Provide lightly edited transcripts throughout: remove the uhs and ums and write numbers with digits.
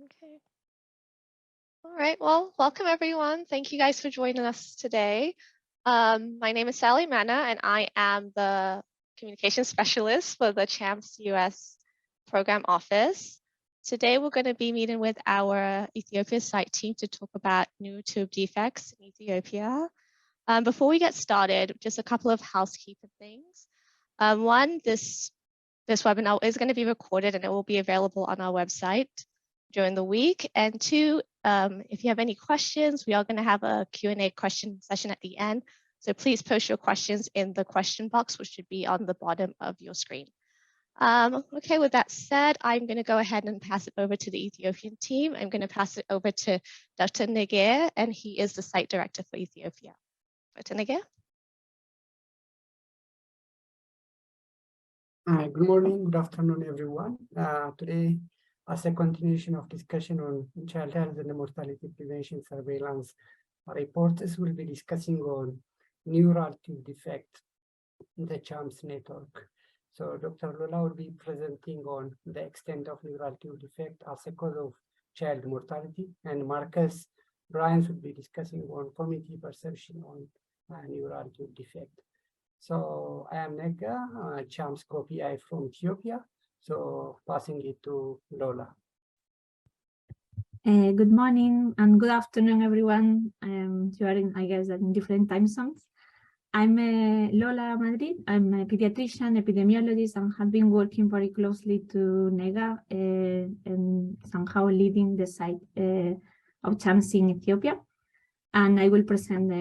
Okay. All right, well, welcome everyone. Thank you guys for joining us today. My name is Sally Manna and I am the communication specialist for the CHAMPS US program office. Today we're going to be meeting with our Ethiopia site team to talk about new tube defects in Ethiopia. Before we get started, just a couple of housekeeping things. One, this webinar is going to be recorded and it will be available on our website during the week. And two, if you have any questions, we are going to have a Q&A question session at the end. So please post your questions in the question box, which should be on the bottom of your screen. Okay, with that said, I'm going to go ahead and pass it over to the Ethiopian team. I'm going to pass it over to Dr. Nega, and he is the site director for Ethiopia. Dr. Nega? Good morning, good afternoon, everyone. Today, as a continuation of discussion on child health and mortality prevention surveillance reports, we'll be discussing on neural tube defect in the CHAMPS network. So Dr. Lola will be presenting on the extent of neural tube defect as a cause of child mortality, and Markus Breines will be discussing on community perception on neural tube defect. So I am Nega, CHAMPS co-PI from Ethiopia. So passing it to Lola. Good morning and good afternoon, everyone. You are in, I guess, in different time zones. I'm Lola Madrid. I'm a pediatrician, epidemiologist, and have been working very closely to Nega and somehow leading the site of CHAMPS in Ethiopia. And I will present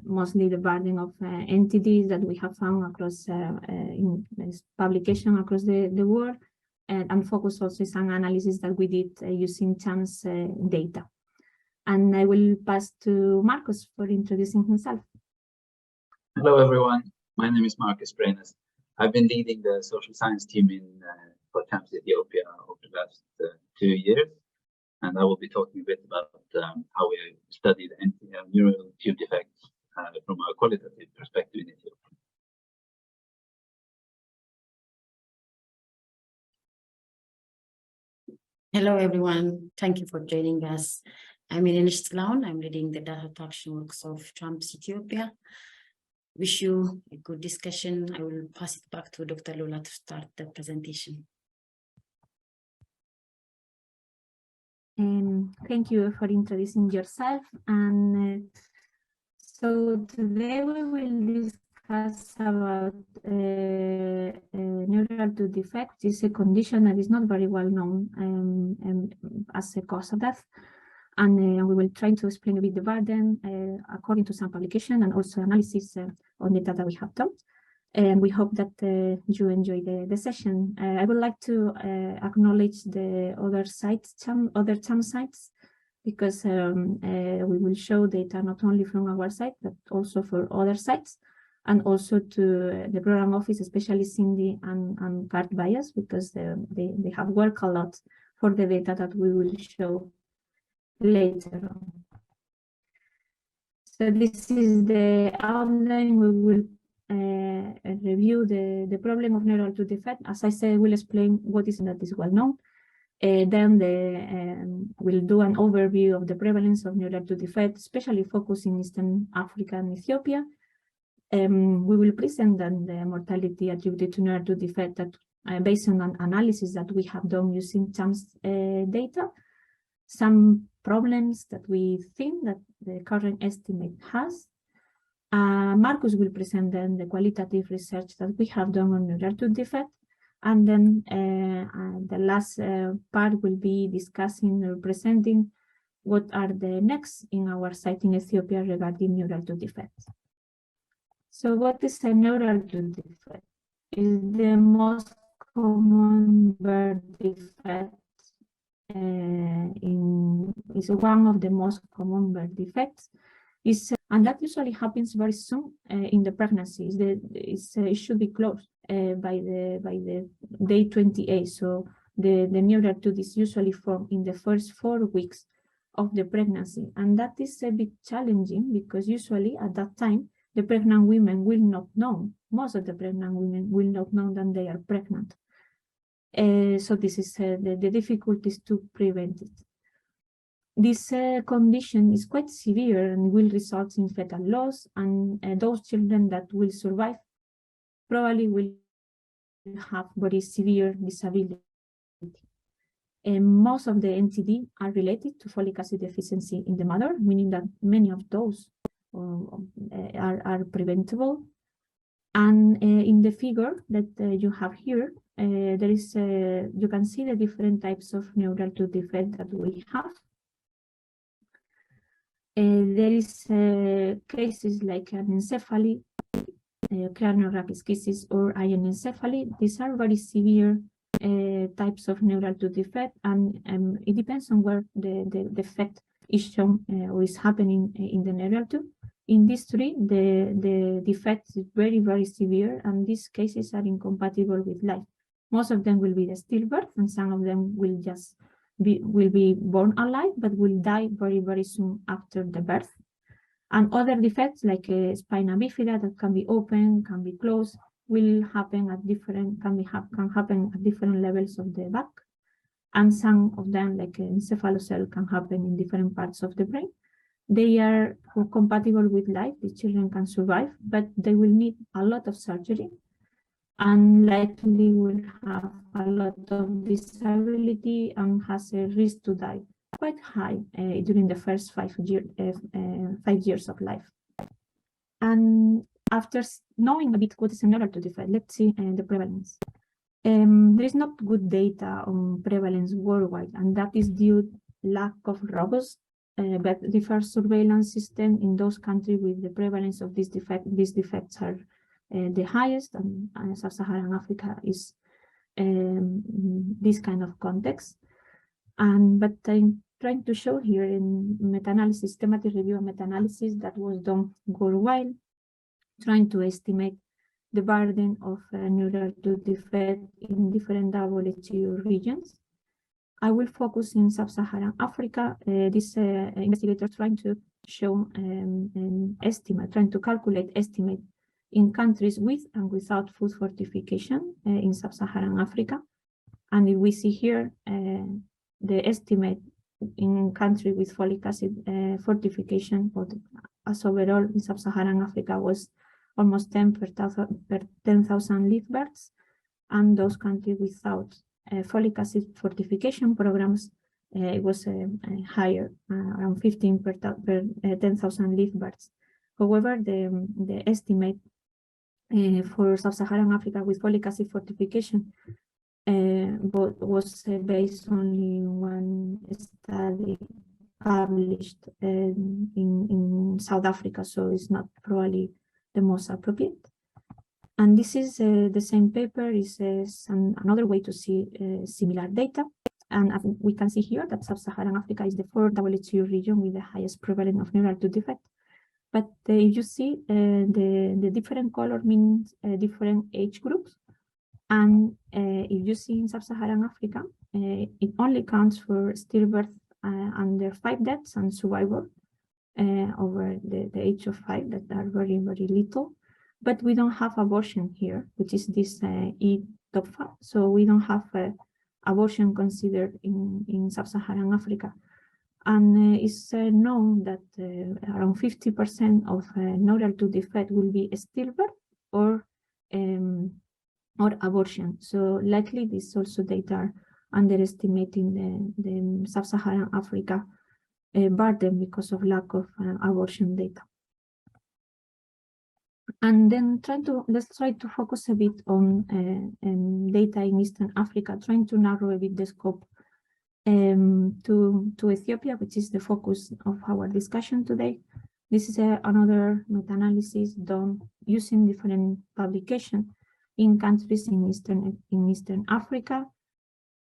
mostly the burden of NTDs that we have found across in this publication across the world, and focus also some analysis that we did using CHAMPS data. And I will pass to Markus for introducing himself. Hello, everyone. My name is Markus Breines. I've been leading the social science team for CHAMPS Ethiopia over the last 2 years. And I will be talking a bit about how we studied neural tube defects from a qualitative perspective in Ethiopia. Hello, everyone. Thank you for joining us. I'm Yenenesh Tilahun. I'm leading the data protection works of CHAMPS Ethiopia. Wish you a good discussion. I will pass it back to Dr. Lola to start the presentation. Thank you for introducing yourself. And so today we will discuss about neural tube defect. It's a condition that is not very well known as a cause of death. And we will try to explain a bit the burden according to some publication and also analysis on the data we have done. And we hope that you enjoy the session. I would like to acknowledge the other sites, other CHAMPS sites, because we will show data not only from our site, but also for other sites, and also to the program office, especially Cindy and Gart Bias, because they have worked a lot for the data that we will show later on. So this is the outline. We will review the problem of neural tube defect. As I said, we'll explain what is that is well known. Then we'll do an overview of the prevalence of neural tube defect, especially focusing Eastern Africa and Ethiopia. We will present then the mortality attributed to neural tube defect that, based on an analysis that we have done using CHAMPS data, some problems that we think that the current estimate has. Markus will present then the qualitative research that we have done on neural tube defect. And then the last part will be discussing or presenting what are the next in our site in Ethiopia regarding neural tube defect. So what is a neural tube defect? Is the most common birth defect. Is one of the most common birth defects. And that usually happens very soon in the pregnancy. It should be closed by the day 28. So the neural tube is usually formed in the first 4 weeks of the pregnancy. And that is a bit challenging because usually at that time, the pregnant women will not know. Most of the pregnant women will not know that they are pregnant. So this is the difficulties to prevent it. This condition is quite severe and will result in fetal loss, and those children that will survive probably will have very severe disability. Most of the NTD are related to folic acid deficiency in the mother, meaning that many of those are preventable. And in the figure that you have here, there is you can see the different types of neural tooth defect that we have. There is cases like anencephaly, craniorapiscesis, or anencephaly. These are very severe types of neural tooth defect, and it depends on where the defect is shown or is happening in the neural tooth. In these three, the defect is very, very severe, and these cases are incompatible with life. Most of them will be the stillbirth, and some of them will just be born alive, but will die very, very soon after the birth. And other defects like spina bifida that can be open, can be closed, will happen at different, can happen at different levels of the back. And some of them, like encephalocele, can happen in different parts of the brain. They are compatible with life. The children can survive, but they will need a lot of surgery and likely will have a lot of disability and has a risk to die quite high during the first 5 years of life. And after knowing a bit what is a neural tooth defect, let's see the prevalence. There is not good data on prevalence worldwide, and that is due to lack of robust but diverse surveillance system in those countries with the prevalence of this defect. These defects are the highest, and Sub-Saharan Africa is this kind of context. But I'm trying to show here in meta-analysis, systematic review and meta-analysis that was done worldwide, trying to estimate the burden of neural tooth defect in different WHO regions. I will focus in Sub-Saharan Africa. This investigator trying to show an estimate, trying to calculate estimate in countries with and without food fortification in Sub-Saharan Africa. And if we see here, the estimate in country with folic acid fortification, as overall in Sub-Saharan Africa was almost 10 per 10,000 live births, and those countries without folic acid fortification programs, it was higher, around 15 per 10,000 live births. However, the estimate for Sub-Saharan Africa with folic acid fortification was based only on one study published in South Africa, so it's not probably the most appropriate. And this is the same paper, is another way to see similar data. And we can see here that Sub-Saharan Africa is the 4th WHO region with the highest prevalence of neural tooth defect. But if you see the different color means different age groups. And if you see in Sub-Saharan Africa, it only counts for stillbirth under 5 deaths and survival over the age of 5 that are very, very little. But we don't have abortion here, which is this top 5. So we don't have abortion considered in Sub-Saharan Africa. And it's known that around 50% of neural tooth defect will be stillbirth or abortion. So likely this also data are underestimating the Sub-Saharan Africa burden because of lack of abortion data. And then let's try to focus a bit on data in Eastern Africa, trying to narrow a bit the scope to Ethiopia, which is the focus of our discussion today. This is another meta-analysis done using different publications in countries in Eastern Africa.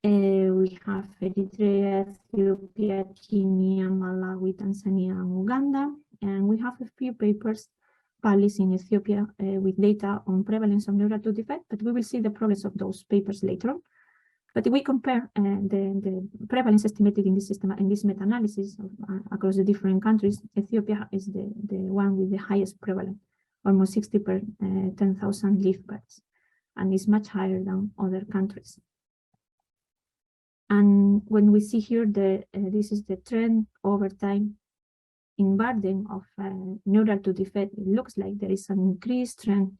We have Eritrea, Ethiopia, Kenya, Malawi, Tanzania, and Uganda. And we have a few papers published in Ethiopia with data on prevalence of neural tooth defect, but we will see the progress of those papers later on. But if we compare the prevalence estimated in this system, in this meta-analysis across the different countries, Ethiopia is the one with the highest prevalence, almost 60 per 10,000 live births, and is much higher than other countries. And when we see here, this is the trend over time in burden of neural to defect, it looks like there is an increased trend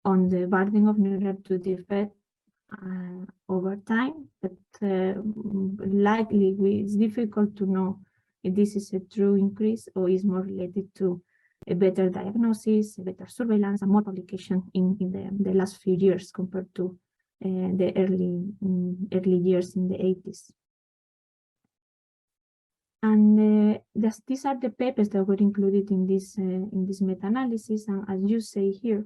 on the burden of neural to defect over time, but likely it's difficult to know if this is a true increase or is more related to a better diagnosis, a better surveillance, and more publication in the last few years compared to the early years in the 80s. And these are the papers that were included in this meta-analysis, and as you say here,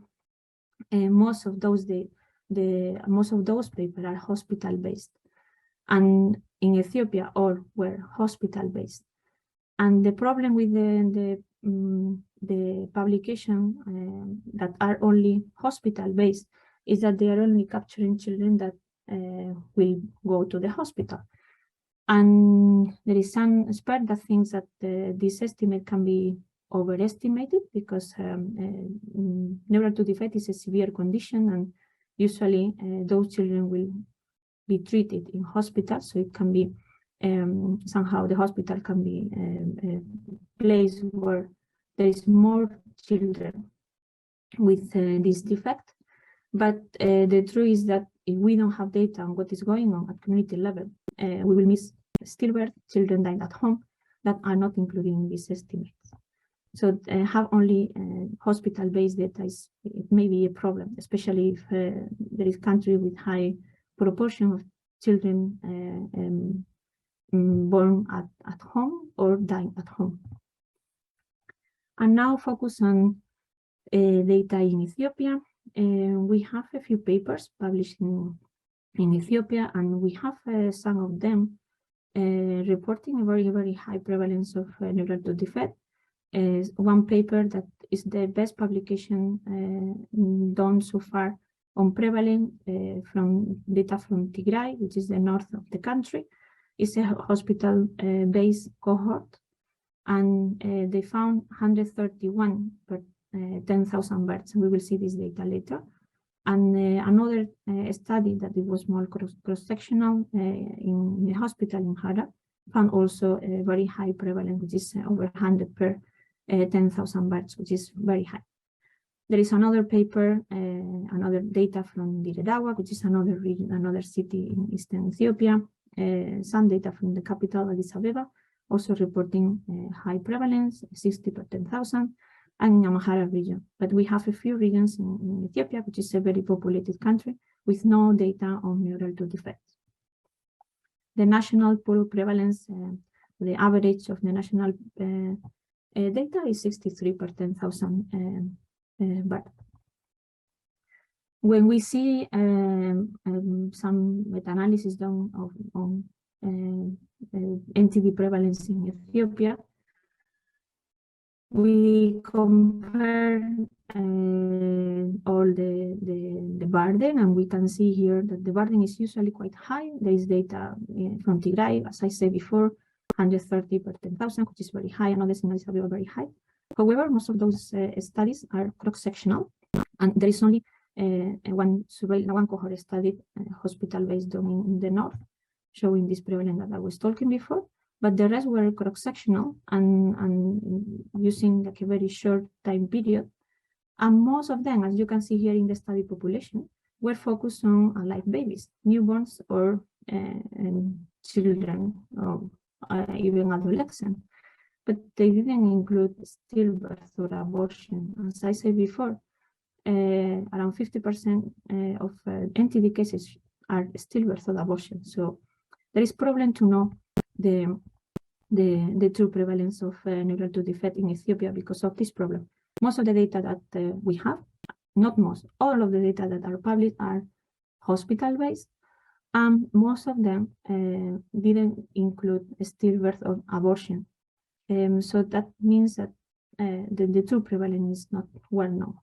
most of those papers are hospital-based, and in Ethiopia all were hospital-based. And the problem with the publication that are only hospital-based is that they are only capturing children that will go to the hospital. And there is some expert that thinks that this estimate can be overestimated because neural to defect is a severe condition, and usually those children will be treated in hospital, so it can be somehow the hospital can be a place where there is more children with this defect. But the truth is that if we don't have data on what is going on at community level, we will miss stillbirth, children dying at home that are not included in these estimates. So have only hospital-based data it may be a problem, especially if there is country with high proportion of children born at home or dying at home. And now focus on data in Ethiopia. We have a few papers published in Ethiopia, and we have some of them reporting a very, very high prevalence of neural to defect. One paper that is the best publication done so far on prevalence from data from Tigray, which is the north of the country. It's a hospital-based cohort, and they found 131 per 10,000 births. We will see this data later. And another study that it was more cross-sectional in the hospital in Hara found also a very high prevalence, which is over 100 per 10,000 births, which is very high. There is another paper, another data from Diredawa, which is another region, another city in eastern Ethiopia. Some data from the capital, Addis Ababa, also reporting high prevalence, 60 per 10,000, and in Amhara region. But we have a few regions in Ethiopia, which is a very populated country, with no data on neural to defects. The national pool prevalence, the average of the national data is 63 per 10,000 births. When we see some meta-analysis done on NTD prevalence in Ethiopia, we compare all the burden, and we can see here that the burden is usually quite high. There is data from Tigray, as I said before, 130 per 10,000, which is very high, and others in Addis Ababa very high. However, most of those studies are cross-sectional, and there is only one cohort study, hospital-based done in the north, showing this prevalence that I was talking before. But the rest were cross-sectional and using like a very short time period. And most of them, as you can see here in the study population, were focused on alive babies, newborns, or children, or even adolescents. But they didn't include stillbirth or abortion. As I said before, around 50% of NTD cases are stillbirth or abortion. So there is problem to know the true prevalence of neural to defect in Ethiopia because of this problem. Most of the data that we have, not most, all of the data that are published are hospital-based, and most of them didn't include stillbirth or abortion. So that means that the true prevalence is not well known.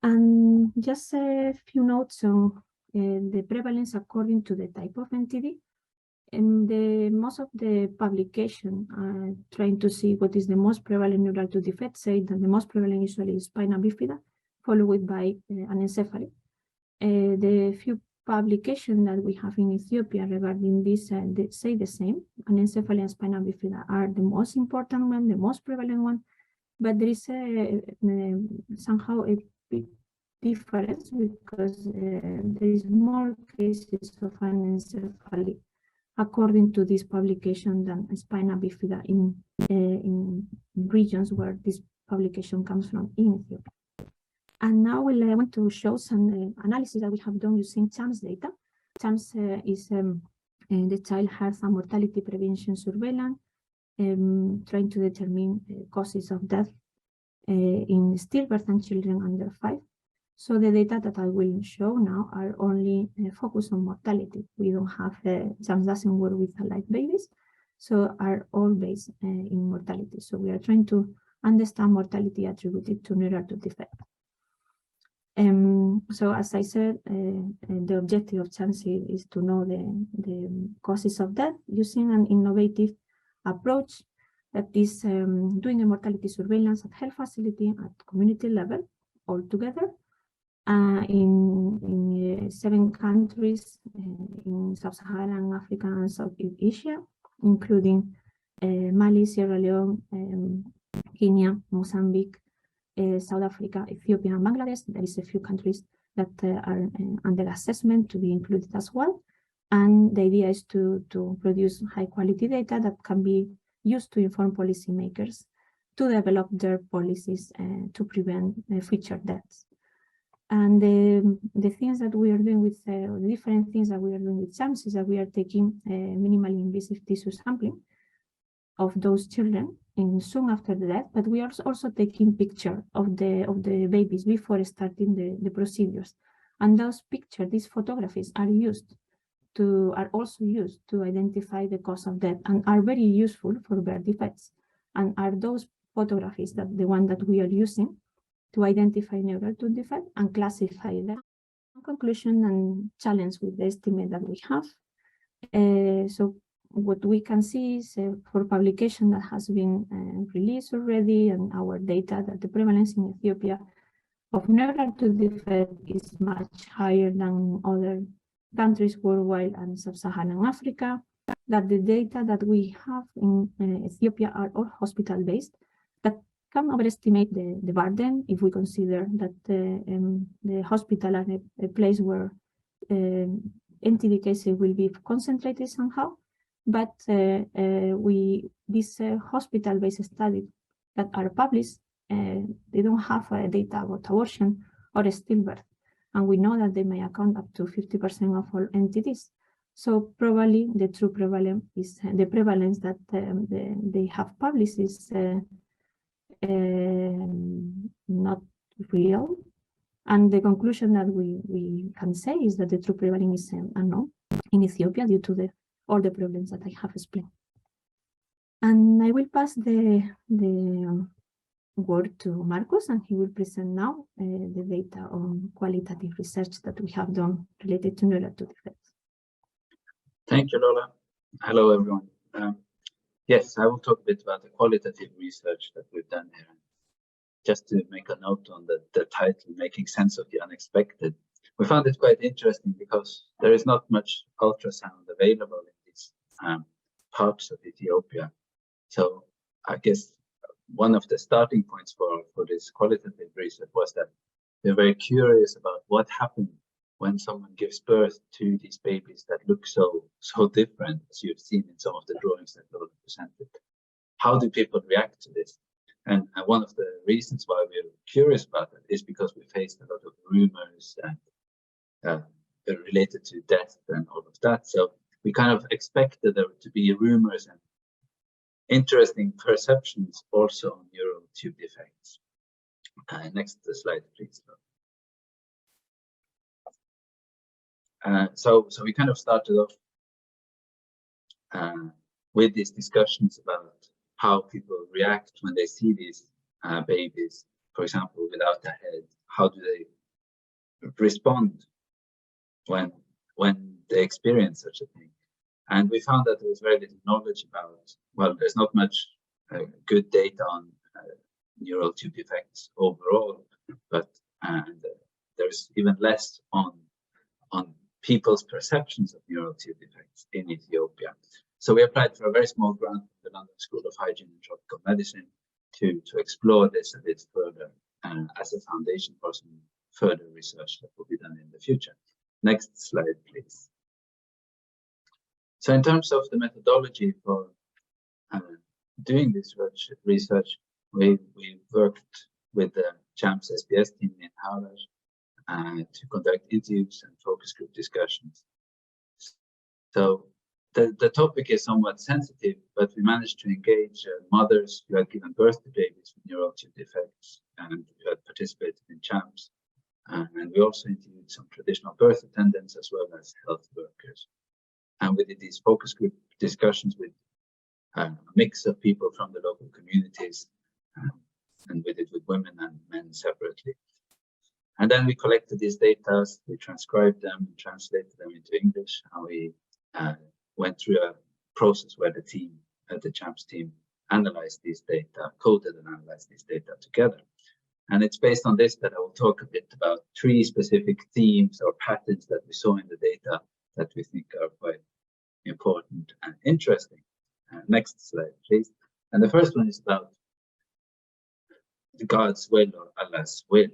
And just a few notes on the prevalence according to the type of NTD. And most of the publication are trying to see what is the most prevalent neural to defect, say that the most prevalent usually is spina bifida, followed by anencephaly. The few publication that we have in Ethiopia regarding this they say the same. Anencephaly and spina bifida are the most important one, the most prevalent one, but there is somehow a big difference because there is more cases of anencephaly according to this publication than spina bifida in regions where this publication comes from in Ethiopia. And now I want to show some analysis that we have done using CHAMPS data. CHAMPS is the child health and mortality prevention surveillance, trying to determine causes of death in stillbirth and children under 5. So the data that I will show now are only focused on mortality. We don't have, CHAMPS doesn't work with alive babies, so are all based in mortality. So we are trying to understand mortality attributed to neurotube defect. So as I said, the objective of CHAMPS is to know the causes of death using an innovative approach that is doing a mortality surveillance at health facility at community level altogether in 7 countries in Sub-Saharan Africa and Southeast Asia, including Mali, Sierra Leone, Kenya, Mozambique, South Africa, Ethiopia, and Bangladesh. There is a few countries that are under assessment to be included as well. And the idea is to produce high quality data that can be used to inform policymakers to develop their policies to prevent future deaths. And the things that we are doing with the different things that we are doing with CHAMPS is that we are taking minimally invasive tissue sampling of those children in soon after the death, but we are also taking picture of the babies before starting the procedures. And those pictures, these photographies are also used to identify the cause of death and are very useful for birth defects. And are those photographies that the one that we are using to identify neurotube defect and classify them. Conclusion and challenge with the estimate that we have. So what we can see is for publication that has been released already and our data that the prevalence in Ethiopia of neurotube defect is much higher than other countries worldwide and Sub-Saharan Africa, that the data that we have in Ethiopia are all hospital-based, that can overestimate the burden if we consider that the hospital are a place where NTD cases will be concentrated somehow. But these hospital-based studies that are published, they don't have data about abortion or stillbirth. And we know that they may account up to 50% of all NTDs. So probably the true prevalence is the prevalence that they have published is not real. And the conclusion that we can say is that the true prevalence is unknown in Ethiopia due to all the problems that I have explained. And I will pass the word to Markus, and he will present now the data on qualitative research that we have done related to neurotube defects. Thank you, Lola. Hello, everyone. Yes, I will talk a bit about the qualitative research that we've done here. Just to make a note on the title, Making Sense of the Unexpected. We found it quite interesting because there is not much ultrasound available in these parts of Ethiopia. So I guess one of the starting points for this qualitative research was that we're very curious about what happened when someone gives birth to these babies that look so different, as you've seen in some of the drawings that Lola presented. How do people react to this? And one of the reasons why we're curious about it is because we faced a lot of rumors and related to death and all of that. So we kind of expected there to be rumors and interesting perceptions also on neurotube defects. Next slide, please. So we kind of started off with these discussions about how people react when they see these babies, for example, without a head. How do they respond when they experience such a thing? And we found that there was very little knowledge about, well, there's not much good data on neurotube defects overall, but there's even less on people's perceptions of neural tube defects in Ethiopia. So we applied for a very small grant from the London School of Hygiene and Tropical Medicine to explore this a bit further as a foundation for some further research that will be done in the future. Next slide, please. So in terms of the methodology for doing this research, we worked with the CHAMPS SBS team in Harare to conduct interviews and focus group discussions. So the topic is somewhat sensitive, but we managed to engage mothers who had given birth to babies with neural tube defects and who had participated in CHAMPS. And we also interviewed some traditional birth attendants as well as health workers. And we did these focus group discussions with a mix of people from the local communities, and we did with women and men separately. And then we collected these data, we transcribed them, translated them into English, and we went through a process where the team, the CHAMPS team, analyzed these data, coded and analyzed these data together. And it's based on this that I will talk a bit about 3 specific themes or patterns that we saw in the data that we think are quite important and interesting. Next slide, please. And the first one is about God's will or Allah's will.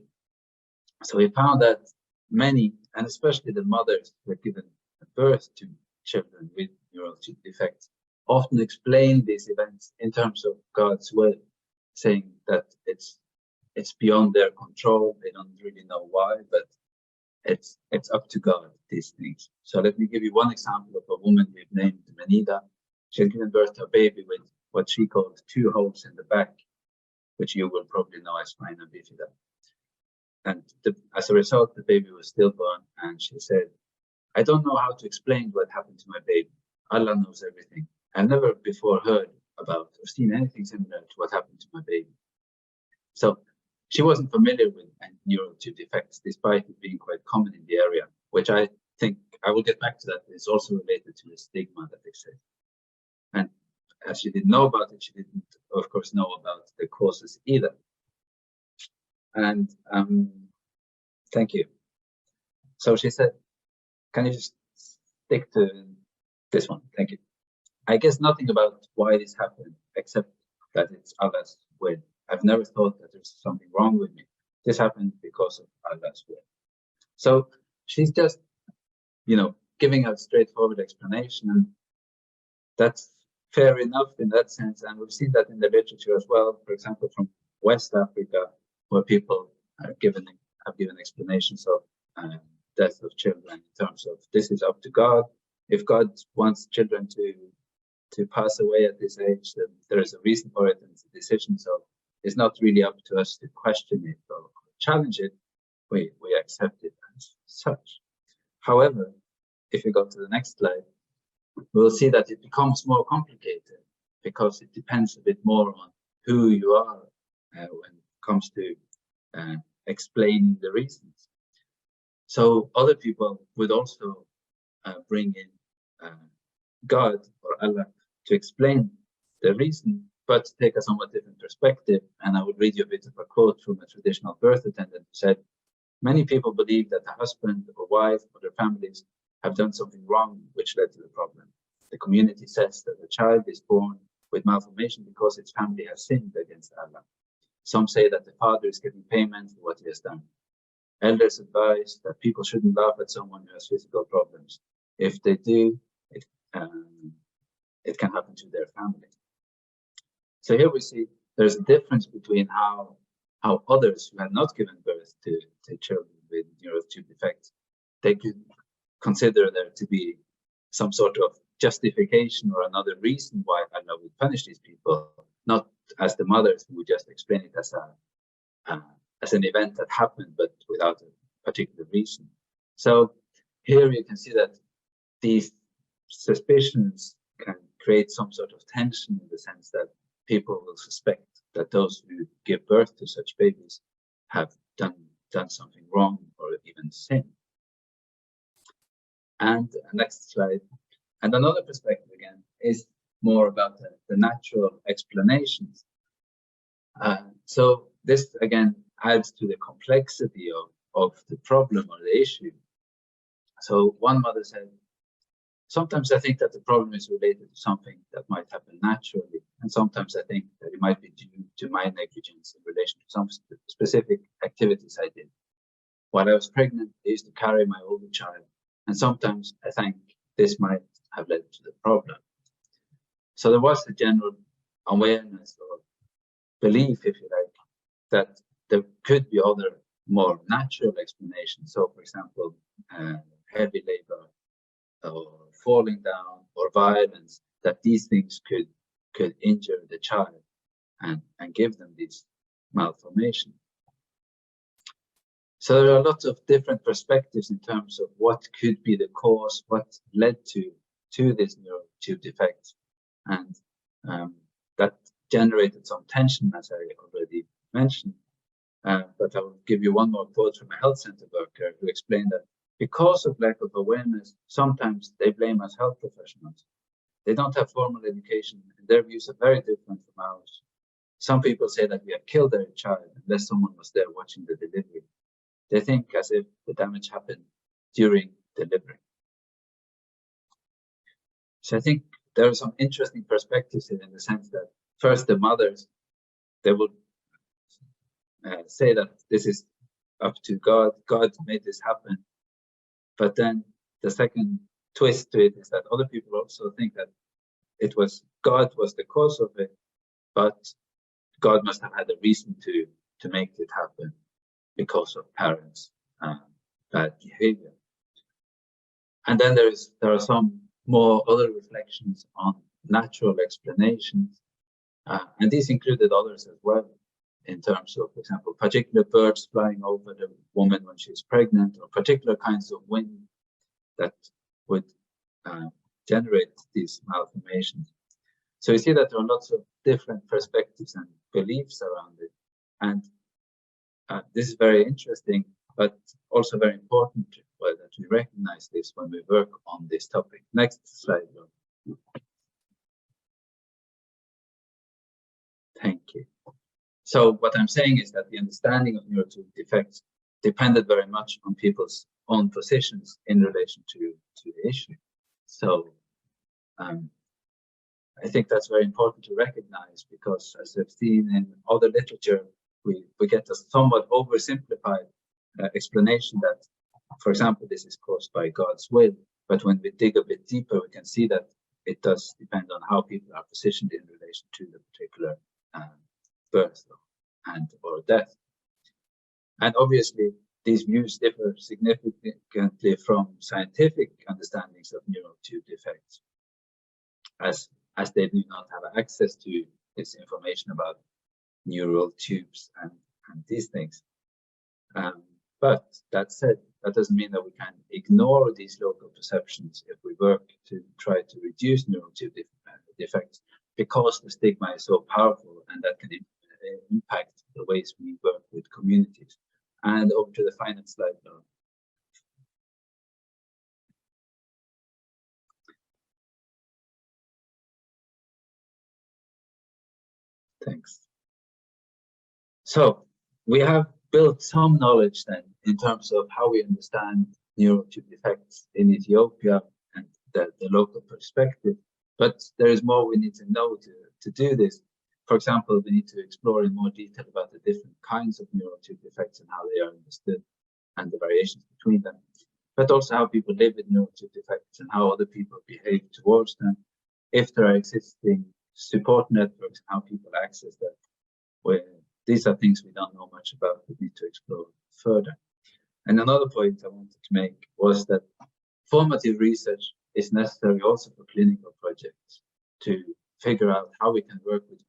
So we found that many, and especially the mothers who had given birth to children with neural tube defects, often explain these events in terms of God's will, saying that it's beyond their control. They don't really know why, but it's up to God, these things. So let me give you one example of a woman we've named Menida. She had given birth to a baby with what she called 2 holes in the back, which you will probably know as spina bifida. And as a result, the baby was stillborn, and she said, I don't know how to explain what happened to my baby. Allah knows everything. I've never before heard about or seen anything similar to what happened to my baby. So she wasn't familiar with neural tube defects, despite it being quite common in the area, which I think, I will get back to that, is also related to the stigma that exists. And as she didn't know about it, she didn't, of course, know about the causes either. And thank you. So she said, can you just stick to this one? Thank you. I guess nothing about why this happened, except that it's Allah's will. I've never thought that there's something wrong with me. This happened because of Allah's will. So she's just, giving a straightforward explanation, and that's fair enough in that sense. And we've seen that in the literature as well, for example, from West Africa, where people have given explanations of death of children in terms of this is up to God. If God wants children to pass away at this age, then there is a reason for it, and it's a decision. So it's not really up to us to question it or challenge it. We accept it as such. However, if we go to the next slide, we'll see that it becomes more complicated because it depends a bit more on who you are when it comes to explaining the reasons. So other people would also bring in God or Allah to explain the reason, but take a somewhat different perspective. And I would read you a bit of a quote from a traditional birth attendant who said, many people believe that the husband or wife or their families have done something wrong which led to the problem. The community says that the child is born with malformation because its family has sinned against Allah. Some say that the father is getting payment for what he has done. Elders advise that people shouldn't laugh at someone who has physical problems. If they do, it can happen to their family. So here we see there's a difference between how others who had not given birth to children with neural tube defects, they could consider there to be some sort of justification or another reason why Allah would punish these people, not as the mothers who would just explain it as an event that happened, but without a particular reason. So here you can see that these suspicions can create some sort of tension in the sense that people will suspect that those who give birth to such babies have done something wrong or even sin. And next slide. And another perspective again is more about the natural explanations. So this again adds to the complexity of the problem or the issue. So one mother said, sometimes I think that the problem is related to something that might happen naturally, and sometimes I think that it might be due to my negligence in relation to some specific activities I did. While I was pregnant, I used to carry my older child, and sometimes I think this might have led to the problem. So there was a general awareness or belief, if you like, that there could be other more natural explanations. So, for example, heavy labor or falling down or violence, that these things could injure the child and give them this malformation. So there are lots of different perspectives in terms of what could be the cause, what led to this neural tube defect, and that generated some tension, as I already mentioned. But I will give you one more quote from a health center worker who explained that because of lack of awareness, sometimes they blame us health professionals. They don't have formal education, and their views are very different from ours. Some people say that we have killed their child unless someone was there watching the delivery. They think as if the damage happened during delivery. So I think there are some interesting perspectives in the sense that first the mothers, they would say that this is up to God. God made this happen. But then the second twist to it is that other people also think that it was God was the cause of it, but God must have had a reason to make it happen because of parents' bad behavior. And then there are some more other reflections on natural explanations, and these included others as well, in terms of, for example, particular birds flying over the woman when she's pregnant, or particular kinds of wind that would generate these malformations. So you see that there are lots of different perspectives and beliefs around it, and this is very interesting, but also very important that we recognize this when we work on this topic. Next slide, Lola. Thank you. So what I'm saying is that the understanding of neural tube defects depended very much on people's own positions in relation to the issue. So I think that's very important to recognize, because as I've seen in other literature, we get a somewhat oversimplified explanation that, for example, this is caused by God's will. But when we dig a bit deeper, we can see that it does depend on how people are positioned in relation to the particular birth and or death. And obviously, these views differ significantly from scientific understandings of neural tube defects, as they do not have access to this information about neural tubes and these things. But that said, that doesn't mean that we can ignore these local perceptions if we work to try to reduce neural tube defects, because the stigma is so powerful and that can impact the ways we work with communities. And over to the final slide now. Thanks. So we have built some knowledge then in terms of how we understand neural tube defects in Ethiopia and the local perspective, but there is more we need to know to do this. For example, we need to explore in more detail about the different kinds of neural tube defects and how they are understood and the variations between them, but also how people live with neural tube defects and how other people behave towards them, if there are existing support networks, how people access that. Where these are things we don't know much about, we need to explore further. And another point I wanted to make was that formative research is necessary also for clinical projects to figure out how we can work with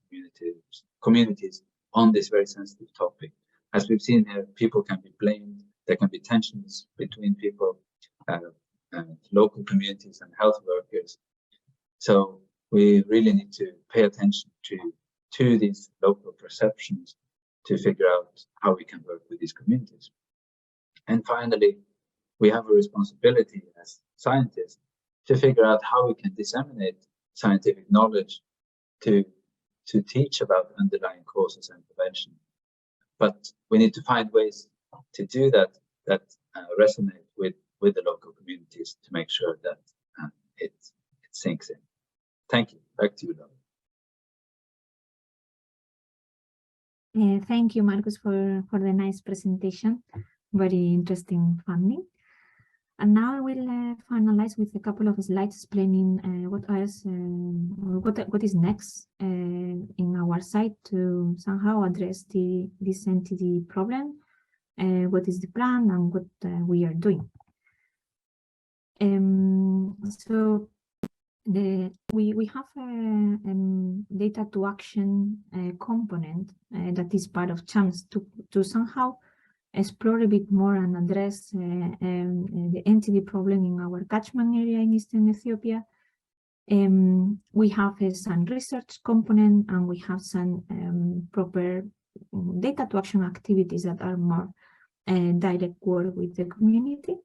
communities on this very sensitive topic. As we've seen here, people can be blamed, there can be tensions between people, and local communities and health workers. So we really need to pay attention to these local perceptions to figure out how we can work with these communities. And finally, we have a responsibility as scientists to figure out how we can disseminate scientific knowledge to teach about underlying causes and prevention. But we need to find ways to do that resonate with the local community. practice to make sure that it sinks in. Thank you. Back to you, Lola. Thank you, Markus, for the nice presentation. Very interesting funding. And now I will finalize with a couple of slides explaining what is next in our site to somehow address this NTD problem, what is the plan, and what we are doing. So we have a data to action component that is part of CHAMPS to somehow explore a bit more and address the NTD problem in our catchment area in Eastern Ethiopia. We have some research component, and we have some proper data to action activities that are more direct work with the community.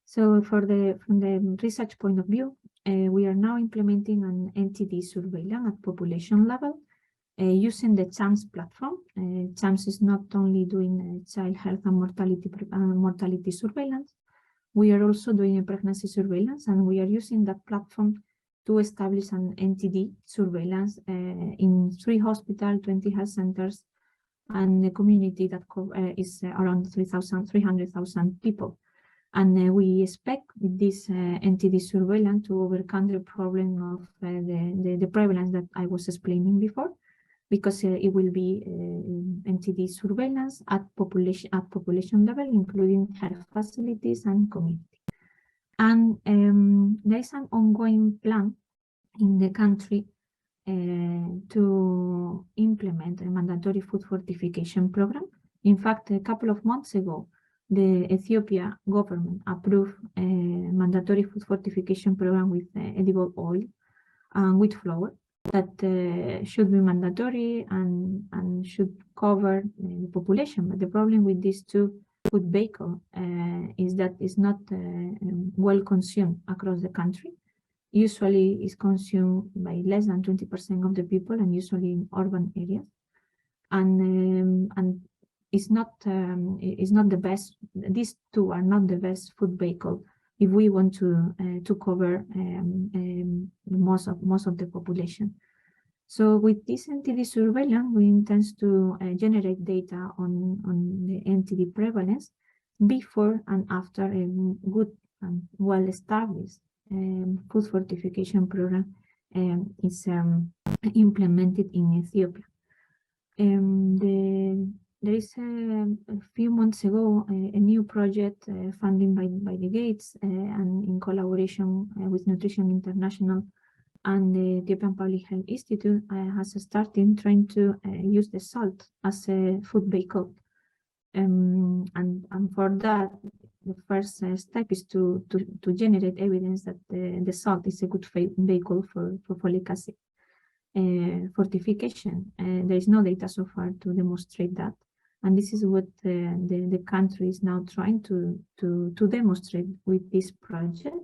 So from the research point of view, we are now implementing an NTD surveillance at population level using the CHAMPS platform. CHAMPS is not only doing child health and mortality surveillance, we are also doing a pregnancy surveillance, and we are using that platform to establish an NTD surveillance in 3 hospitals, 20 health centers, and a community that is around 300,000 people. And we expect with this NTD surveillance to overcome the problem of the prevalence that I was explaining before, because it will be NTD surveillance at population level, including health facilities and community. And there is an ongoing plan in the country to implement a mandatory food fortification program. In fact, a couple of months ago, the Ethiopia government approved a mandatory food fortification program with edible oil and wheat flour that should be mandatory and should cover the population. But the problem with these two food vehicles is that it's not well consumed across the country. Usually it's consumed by less than 20% of the people, and usually in urban areas. And it's not the best. These two are not the best food vehicle if we want to cover most of the population. So with this NTD surveillance, we intend to generate data on the NTD prevalence before and after a good and well-established food fortification program is implemented in Ethiopia. There is a few months ago a new project funded by the Gates and in collaboration with Nutrition International and the Ethiopian Public Health Institute has started trying to use the salt as a food vehicle. And for that, the first step is to generate evidence that the salt is a good vehicle for folic acid fortification. There is no data so far to demonstrate that. And this is what the country is now trying to demonstrate with this project.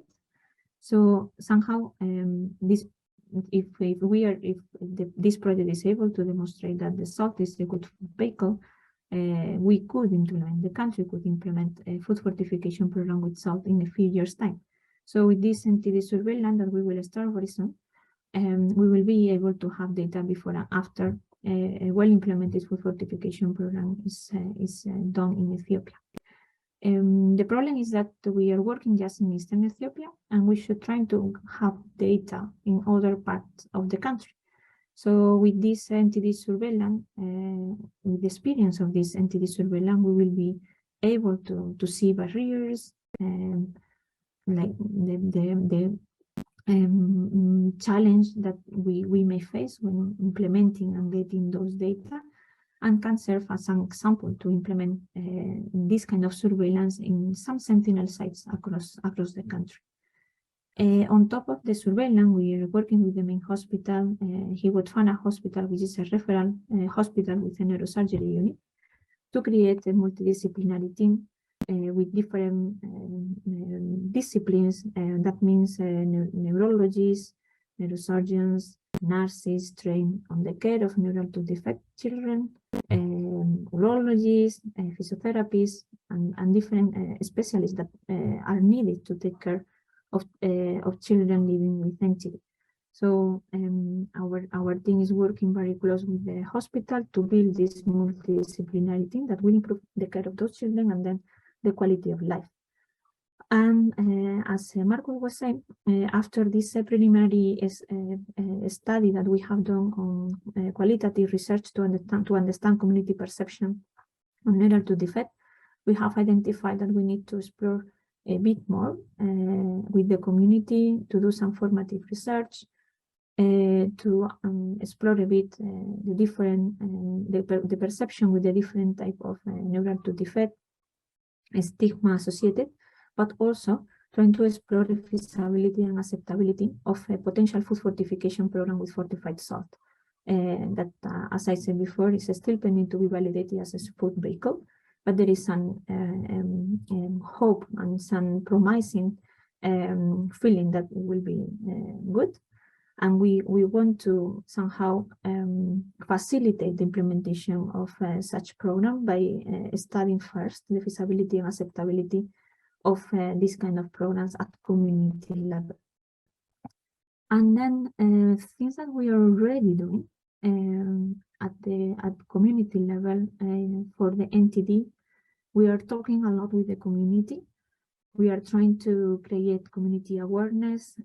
So somehow, this project is able to demonstrate that the salt is a good vehicle, the country could implement a food fortification program with salt in a few years' time. So with this NTD surveillance that we will start very soon, we will be able to have data before and after a well-implemented food fortification program is done in Ethiopia. The problem is that we are working just in Eastern Ethiopia, and we should try to have data in other parts of the country. So with this NTD surveillance, with the experience of this NTD surveillance, we will be able to see barriers, like the challenge that we may face when implementing and getting those data, and can serve as an example to implement this kind of surveillance in some sentinel sites across the country. On top of the surveillance, we are working with the main hospital, Hiwotfana Hospital, which is a referral hospital with a neurosurgery unit, to create a multidisciplinary team with different disciplines. That means neurologists, neurosurgeons, nurses trained on the care of neural defect children, urologists, physiotherapists, and different specialists that are needed to take care of children living with NTD. So our team is working very close with the hospital to build this multidisciplinary team that will improve the care of those children and then the quality of life. And as Markus was saying, after this preliminary study that we have done on qualitative research to understand community perception on neurological defect, we have identified that we need to explore a bit more with the community, to do some formative research, to explore a bit the different the perception with the different type of neurological defect, stigma associated, but also trying to explore the feasibility and acceptability of a potential food fortification program with fortified salt. That, as I said before, is still pending to be validated as a food vehicle, but there is some hope and some promising feeling that it will be good. And we want to somehow facilitate the implementation of such program by studying first the feasibility and acceptability of these kind of programs at community level. And then things that we are already doing at community level for the NTD, we are talking a lot with the community. We are trying to create community awareness,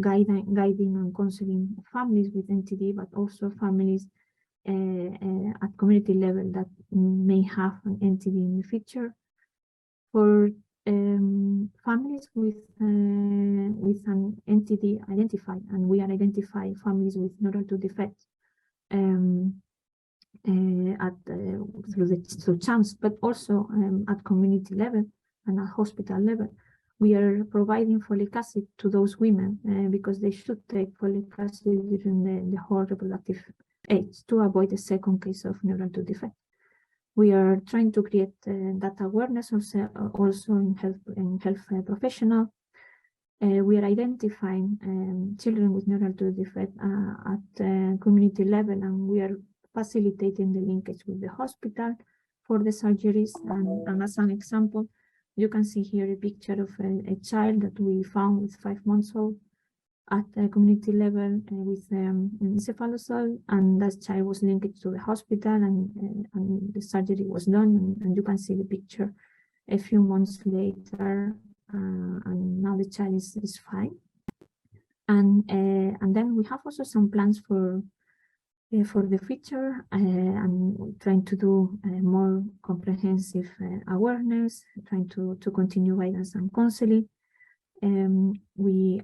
guiding and counseling families with NTD, but also families at community level that may have an NTD in the future. For families with an NTD identified, and we are identifying families with neurological defects through CHAMPS, but also at community level and at hospital level. We are providing folic acid to those women because they should take folic acid during the whole reproductive age to avoid a second case of neurological defect. We are trying to create that awareness also in health professional. We are identifying children with neurological defect at community level, and we are facilitating the linkage with the hospital for the surgeries. And as an example, you can see here a picture of a child that we found with 5 months old at the community level with encephalocele, and that child was linked to the hospital, and the surgery was done, and you can see the picture a few months later, and now the child is fine. And then we have also some plans for the future, and trying to do more comprehensive awareness, trying to continue guidance and counseling. We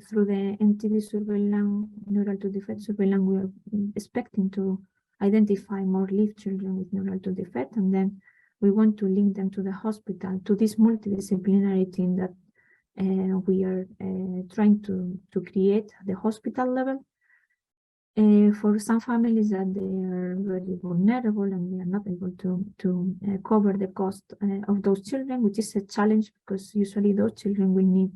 through the NTD surveillance, neurological defect surveillance, we are expecting to identify more live children with neurological defect, and then we want to link them to the hospital, to this multidisciplinary team that we are trying to create at the hospital level. For some families that they are very vulnerable and they are not able to cover the cost of those children, which is a challenge because usually those children will need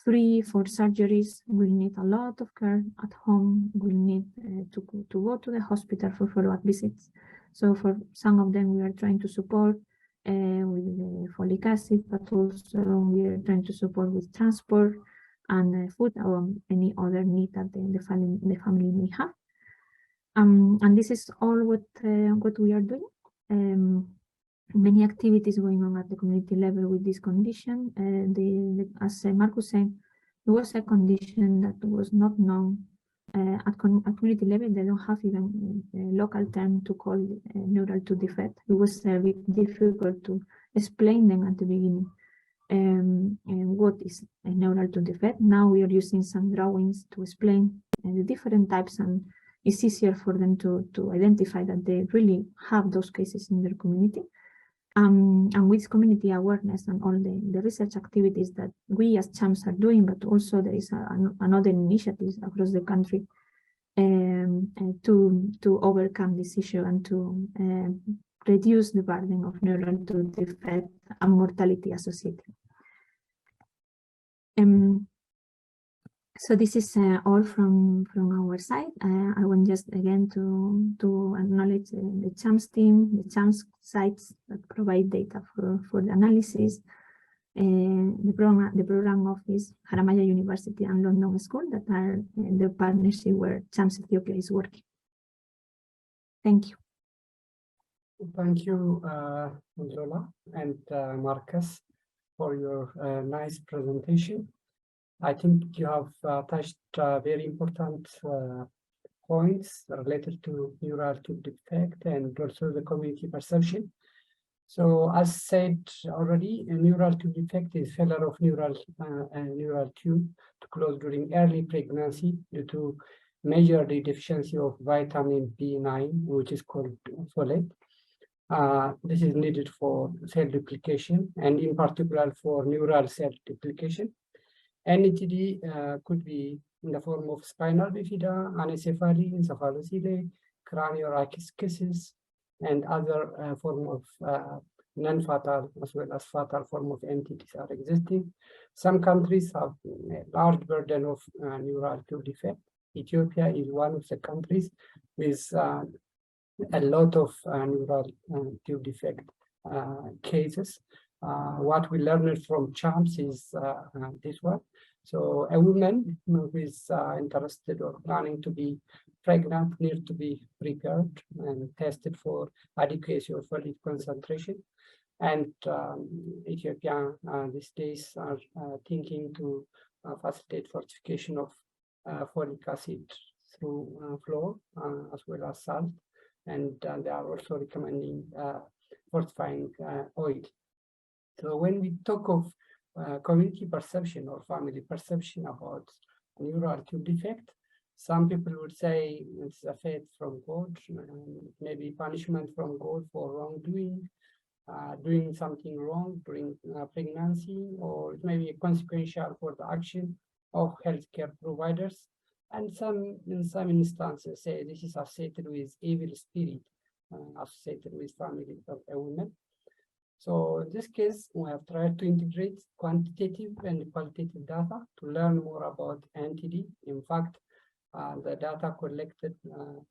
3-4 surgeries, will need a lot of care at home, will need to go to the hospital for follow-up visits. So for some of them, we are trying to support with the folic acid, but also we are trying to support with transport and food or any other need that the family may have. And this is all what we are doing. Many activities going on at the community level with this condition. As Markus said, it was a condition that was not known at community level. They don't have even a local term to call neurological defect. It was a bit difficult to explain them at the beginning. And what is a neurological defect. Now we are using some drawings to explain the different types, and it's easier for them to identify that they really have those cases in their community. And with community awareness and all the research activities that we as CHAMPS are doing, but also there is another initiatives across the country to overcome this issue and to reduce the burden of neurological defect and mortality associated. So this is all from our side. I want just again to acknowledge the CHAMPS team, the CHAMPS sites that provide data for the analysis, the program office, Haramaya University and London School, that are the partnership where CHAMPS Ethiopia is working. Thank you. Thank you, Lola and Markus, for your nice presentation. I think you have touched very important points related to neural tube defect and also the community perception. So as said already, a neural tube defect is failure of neural tube to close during early pregnancy due to major deficiency of vitamin B9, which is called folate. This is needed for cell duplication and in particular for neural cell duplication. NTD could be in the form of spinal bifida, anencephaly, encephalocele, cranioarachis, and other form of non-fatal as well as fatal form of NTDs are existing. Some countries have a large burden of neural tube defect. Ethiopia is one of the countries with a lot of neural tube defect cases. What we learned from CHAMPS is this one. So a woman who is interested or planning to be pregnant needs to be prepared and tested for adequacy of folate concentration. And Ethiopia these days are thinking to facilitate fortification of folic acid through flour as well as salt. And they are also recommending fortifying oil. So when we talk of community perception or family perception about neural tube defect, some people would say it's a fate from God, maybe punishment from God for wrongdoing, doing something wrong during pregnancy, or it may be consequential for the action of healthcare providers. And in some instances say this is associated with evil spirit, associated with family of a woman. So in this case, we have tried to integrate quantitative and qualitative data to learn more about NTD. In fact, the data collected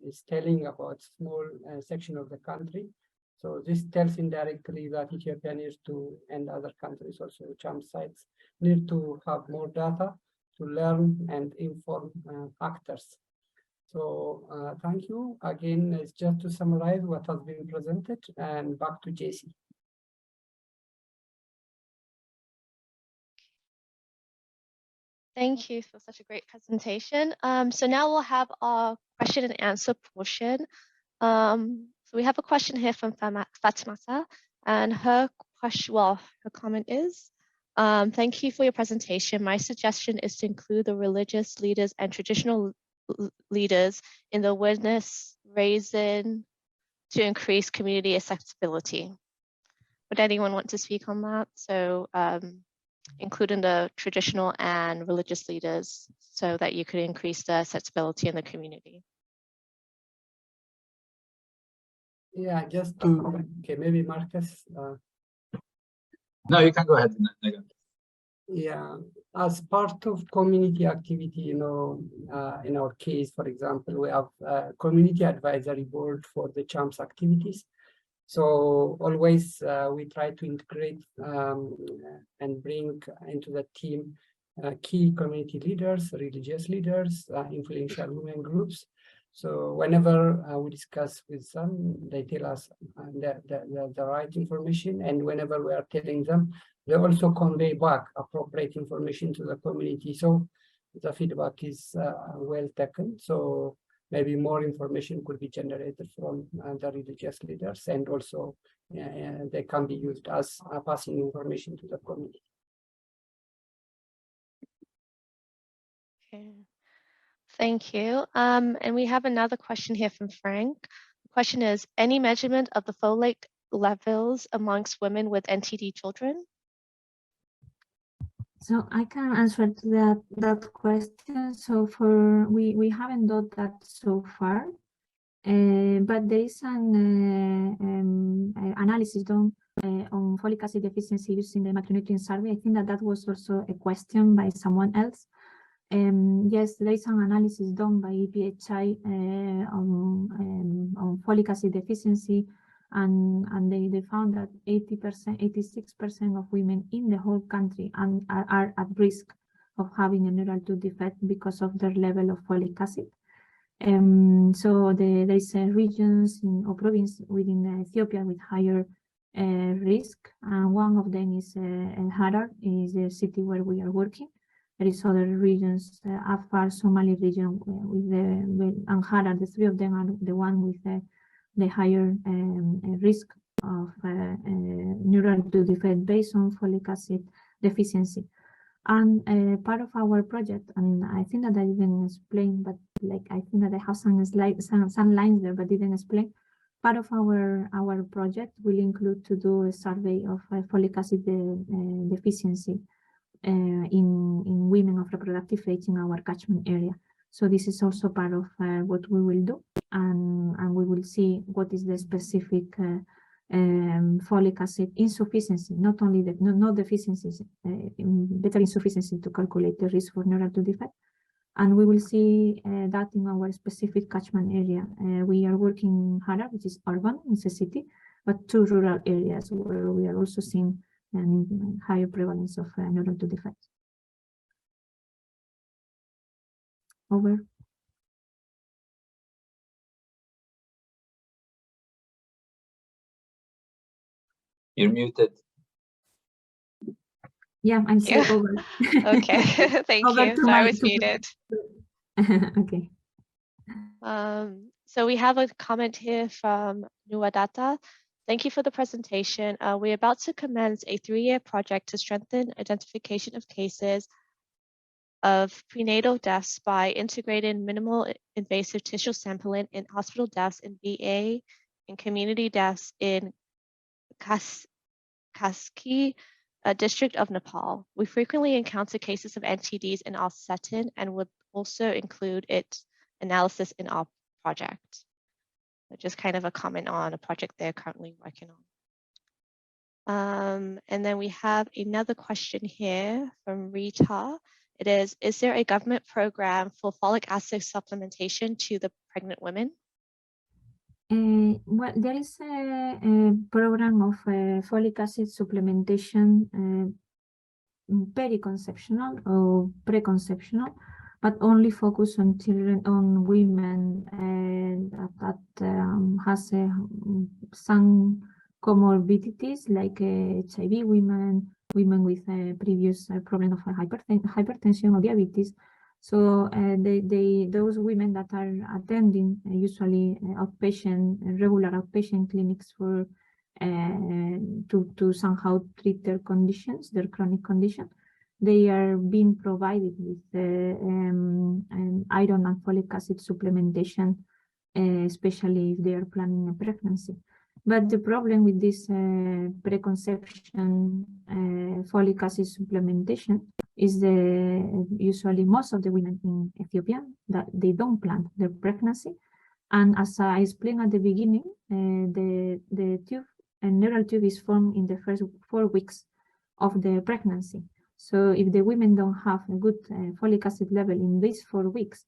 is telling about small section of the country. So this tells indirectly that Ethiopia needs to, and other countries also, CHAMPS sites, need to have more data to learn and inform actors. So thank you. Again, it's just to summarize what has been presented, and back to JC. Thank you for such a great presentation. So now we'll have our question and answer portion. So we have a question here from Fatimata, and her question, her comment is, thank you for your presentation. My suggestion is to include the religious leaders and traditional leaders in the awareness raising to increase community accessibility. Would anyone want to speak on that? So including the traditional and religious leaders so that you could increase the accessibility in the community. Yeah, just to, okay, maybe Markus. No, you can go ahead, Nega. Yeah, as part of community activity, you know, in our case, for example, we have a community advisory board for the CHAMPS activities. So always we try to integrate and bring into the team key community leaders, religious leaders, influential women groups. So whenever we discuss with them, they tell us the right information, and whenever we are telling them, they also convey back appropriate information to the community. So the feedback is well taken. So maybe more information could be generated from the religious leaders, and also they can be used as passing information to the community. Okay. Thank you. And we have another question here from Frank. The question is, any measurement of the folate levels amongst women with NTD children? So I can answer to that question. So we haven't done that so far, but there is an analysis done on folic acid deficiency using the macronutrient survey. I think that was also a question by someone else. Yes, there is an analysis done by EPHI on folic acid deficiency and they found that 80%, 86% of women in the whole country are at risk of having a neural tooth defect because of their level of folic acid. So there's regions or province within Ethiopia with higher risk, and one of them is Harar, is the city where we are working. There is other regions, Afar, Somali region, and Harar. The three of them are the one with the higher risk of neural tooth defect based on folic acid deficiency. And part of our project, and I think that I didn't explain, but like I think that I have some slides, some lines there, but didn't explain. Part of our project will include to do a survey of folic acid deficiency in women of reproductive age in our catchment area. So this is also part of what we will do, and we will see what is the specific folic acid insufficiency, not only the not deficiencies, better insufficiency to calculate the risk for neural tooth defect. And we will see that in our specific catchment area. We are working in Harar, which is urban, it's a city, but 2 rural areas where we are also seeing higher prevalence of neural tooth defects. Over. You're muted. Yeah, I'm still Yeah. over. Okay, thank Over you. to So I my- was muted. Okay. So we have a comment here from Nuwadata. Thank you for the presentation. We're about to commence a 3-year project to strengthen identification of cases of prenatal deaths by integrating minimal invasive tissue sampling in hospital deaths in VA and community deaths in Kaski, a district of Nepal. We frequently encounter cases of NTDs in our setting and would also include its analysis in our project. So just kind of a comment on a project they're currently working on. And then we have another question here from Rita. It is there a government program for folic acid supplementation to the pregnant women? Well, there is a program of folic acid supplementation, periconceptional or preconceptional, but only focus on children, on women that has some comorbidities like HIV, women with a previous problem of hypertension or diabetes. So those women that are attending usually regular outpatient clinics for to somehow treat their conditions, their chronic condition, they are being provided with iron and folic acid supplementation, especially if they are planning a pregnancy. But the problem with this preconception folic acid supplementation is usually most of the women in Ethiopia that they don't plan their pregnancy. And as I explained at the beginning, the tube, a neural tube is formed in the first 4 weeks of the pregnancy. So if the women don't have a good folic acid level in these 4 weeks,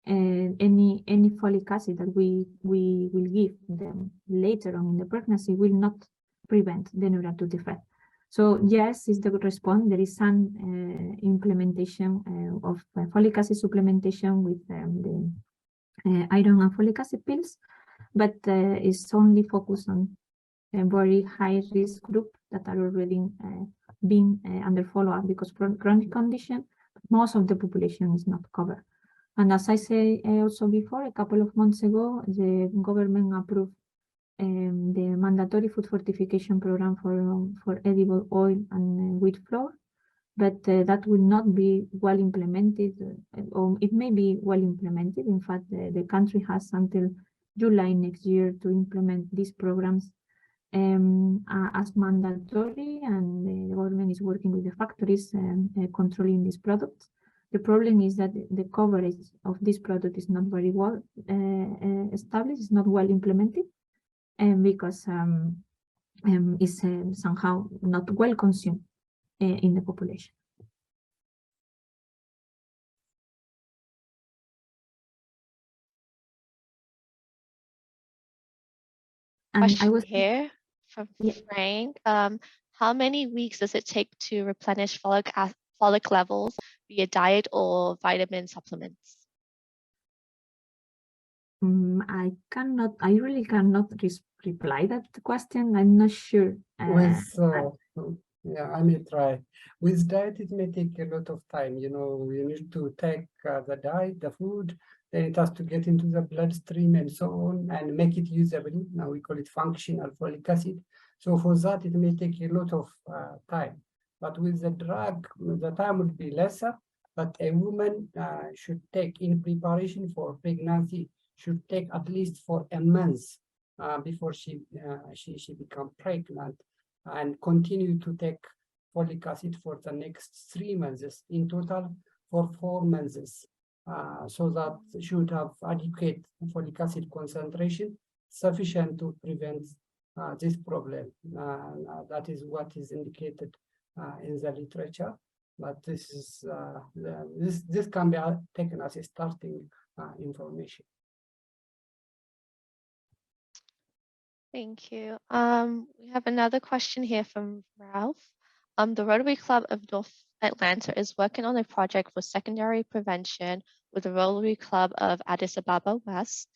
any folic acid that we will give them later on in the pregnancy will not prevent the neural tooth defect. So yes, is the response. There is some implementation of folic acid supplementation with the iron and folic acid pills, but it's only focused on a very high risk group that are already being under follow-up because chronic condition, most of the population is not covered. And as I said also before, a couple of months ago, the government approved the mandatory food fortification program for edible oil and wheat flour, but that will not be well implemented, or it may be well implemented. In fact, the country has until July next year to implement these programs as mandatory, and the government is working with the factories controlling these products. The problem is that the coverage of this product is not very well established, it's not well implemented, and because it's somehow not well consumed in the population. And I question was here from Yeah. Frank. How many weeks does it take to replenish folic levels via diet or vitamin supplements? I really cannot reply that question. I'm not sure. Yeah, I may try. With diet, it may take a lot of time. You know, you need to take the diet, the food, then it has to get into the bloodstream and so on, and make it usable. Now we call it functional folic acid. So for that, it may take a lot of time. But with the drug, the time would be lesser. But a woman should take, in preparation for pregnancy, should take at least for a month before she become pregnant, and continue to take folic acid for the next 3 months, in total for 4 months. So that should have adequate folic acid concentration sufficient to prevent this problem. That is what is indicated in the literature. But this is this can be taken as a starting information. Thank you. We have another question here from Ralph. The Rotary Club of North Atlanta is working on a project for secondary prevention with the Rotary Club of Addis Ababa West.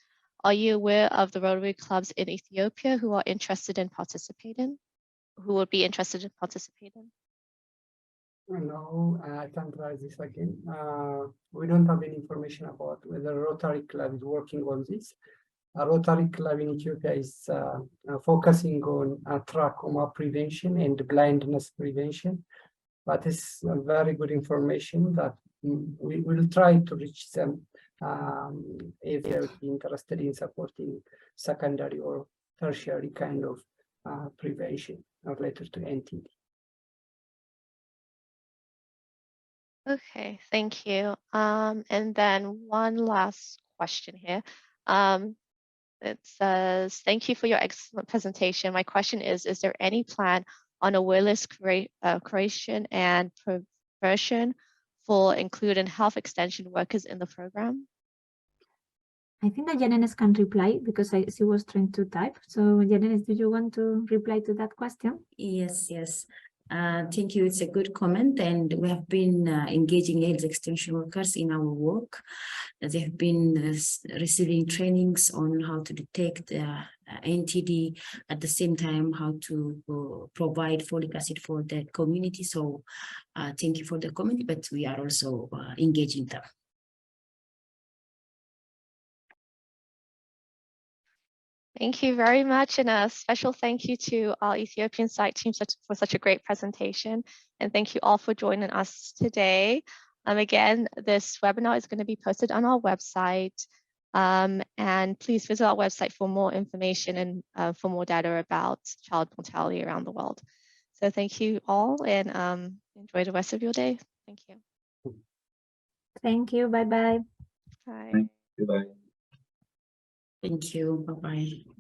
Are you aware of the Rotary clubs in Ethiopia who are interested in participating? Who would be interested in participating? No, I can try this again. We don't have any information about whether Rotary Club is working on this. A Rotary Club in Ethiopia is focusing on trachoma prevention and blindness prevention. But it's very good information that we will try to reach them if they would be interested in supporting secondary or tertiary kind of prevention related to NTD. Okay, thank you. And then one last question here. It says, thank you for your excellent presentation. My question is there any plan on awareness creation and prevention for including health extension workers in the program? I think that Yenenesh can reply because she was trying to type. So Yenenesh, do you want to reply to that question? Yes. Thank you. It's a good comment, and we have been engaging health extension workers in our work. They have been receiving trainings on how to detect NTD, at the same time how to provide folic acid for the community. So thank you for the comment, but we are also engaging them. Thank you very much, and a special thank you to our Ethiopian site team for such a great presentation. And thank you all for joining us today. Again, this webinar is going to be posted on our website. And please visit our website for more information and for more data about child mortality around the world. So thank you all, and enjoy the rest of your day. Thank you. Thank you. Bye-bye. Bye. Thank you. Bye. Thank you. Bye-bye.